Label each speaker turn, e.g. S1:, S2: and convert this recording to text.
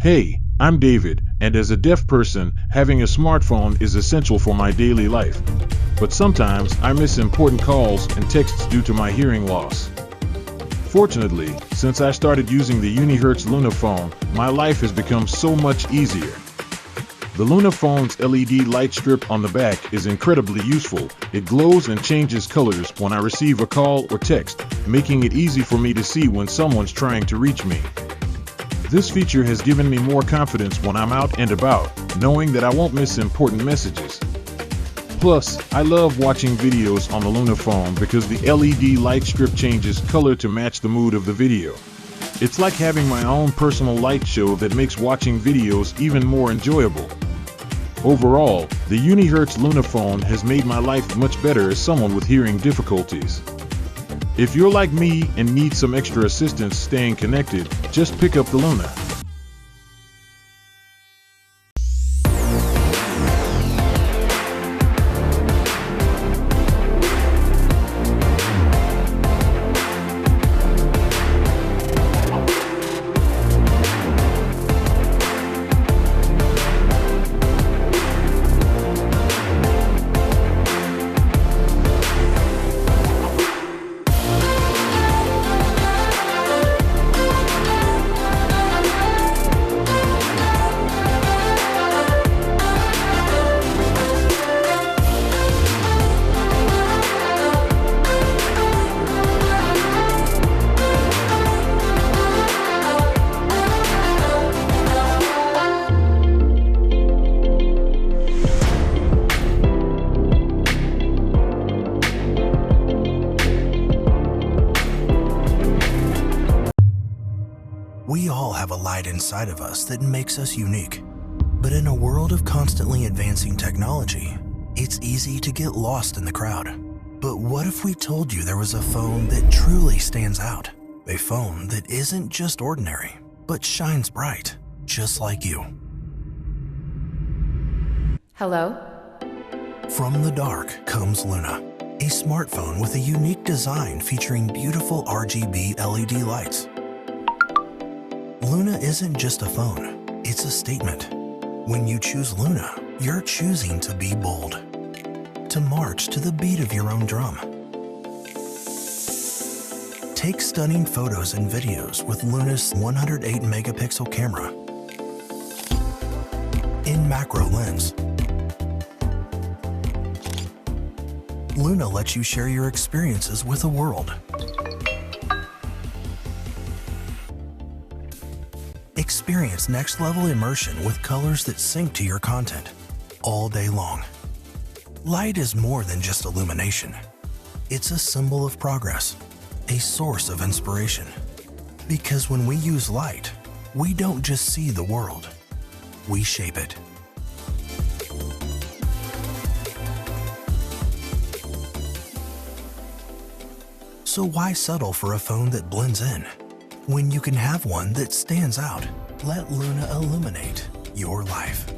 S1: Hey, I'm David, and as a deaf person, having a smartphone is essential for my daily life. But sometimes I miss important calls and texts due to my hearing loss. Fortunately, since I started using the Unihertz Luna phone, my life has become so much easier. The Luna phone's LED light strip on the back is incredibly useful. It glows and changes colors when I receive a call or text, making it easy for me to see when someone's trying to reach me. This feature has given me more confidence when I'm out and about, knowing that I won't miss important messages. Plus, I love watching videos on the Luna phone because the LED light strip changes color to match the mood of the video. It's like having my own personal light show that makes watching videos even more enjoyable. Overall, the Unihertz Luna phone has made my life much better as someone with hearing difficulties. If you're like me and need some extra assistance staying connected, just pick up the Luna.
S2: We all have a light inside of us that makes us unique. But in a world of constantly advancing technology, it's easy to get lost in the crowd. But what if we told you there was a phone that truly stands out? A phone that isn't just ordinary, but shines bright, just like you.
S3: Hello?
S2: From the dark comes Luna, a smartphone with a unique design featuring beautiful RGB LED lights. Luna isn't just a phone, it's a statement. When you choose Luna, you're choosing to be bold, to march to the beat of your own drum. Take stunning photos and videos with Luna's 108 megapixel camera. In macro lens, Luna lets you share your experiences with the world. Experience next-level immersion with colors that sync to your content all day long. Light is more than just illumination. It's a symbol of progress, a source of inspiration. Because when we use light, we don't just see the world, we shape it. So why settle for a phone that blends in, when you can have one that stands out? Let Luna illuminate your life.